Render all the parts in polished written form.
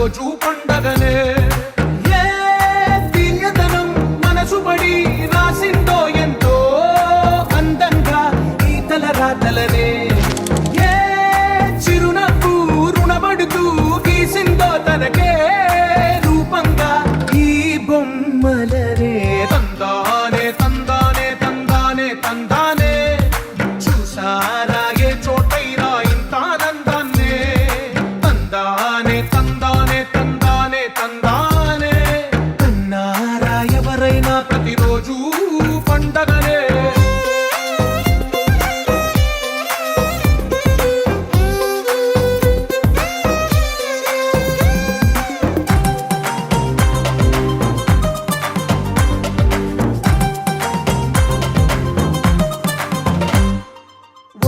ప్రతిరోజు పండగనే. ఏ తీయదనం మనసుబడి రాసిందో ఎంతో అందంగా ఈ తల రాతలనే. ఏ చిరునవ్వు రుణపడుతూ గీసిందో తనకే రూపంగా ఈ బొమ్మలనే. తందానే తందానే తందానే తందానే చూసారా ఏ చోటైనా ఇంత ఆనందాన్నే. తందానే తందానే తందానే తందానే అన్నారా ఎవరైనా ప్రతిరోజు పండగనే.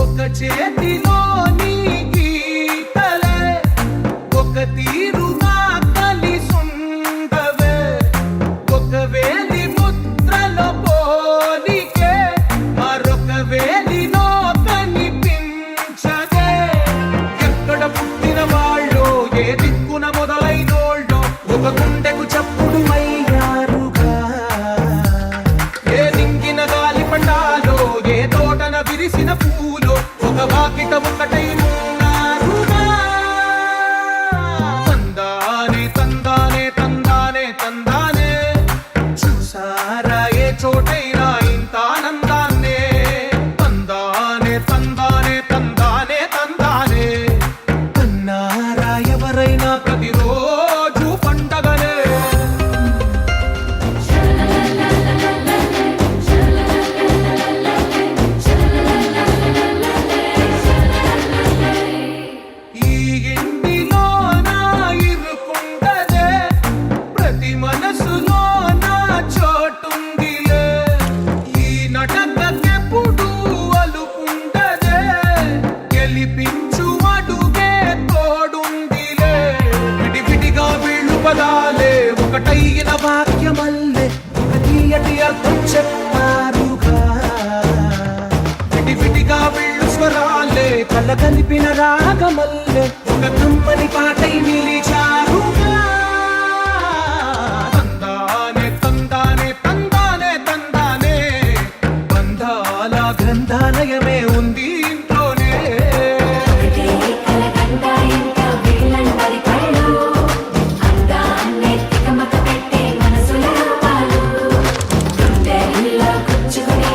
ఒక చేతిలోని గీతలే ఒక తీరుగా కలిసుండవే. ఒక వేలి ముద్రలో పోలికే మరొక వేలిలో కనిపించదే. ఎక్కడ పుట్టిన వాళ్ళో ఏ దిక్కున మొదలైనోళ్ళో ఒక గుండెకు చప్పుడు అయ్యారుగా. ఏ దింగిన గాలి పండాలో ఏ తోటన విరిసిన పూలో ఒక వాకిట ఒకటై ఉన్నారుగా. తందానే తందానే తందానే తందానే చూసారా ఏ చోటైనా ఇంత ఆనందాన్నే. తందానే తందానే తందానే తందానే అన్నారా ఎవరైనా ప్రతిరోజు పండగనే. ఈ ఇంటిలోన ఇరుకుండదే ప్రతి మనసులోన చోటుందిలే. ఈ నటకెప్పుడు అలుకుండదే గెలిపించు అడుగే తోడుందిలే. విడివిడిగా వీళ్ళు పదాలే ఒకటైన వాక్యమల్లే ఒక తీయటి అర్థం చెప్పారుగా. విడివిడిగా వీళ్ళు స్వరాలే కల కలిపిన రాగమల్లే ఒక కమ్మని పాటై నిలిచారుగా. తందానే తందానే తందానే తందానే బంధాల గ్రంథాలయమే ఉంది ఇంట్లోనే. ఒకటే కలకండ ఇంకా వీళ్ళందరి కళ్ళు అందాన్నే తికమక పెట్టే మనసుల రూపాలు. గుండెల్లో గుచ్చుకునే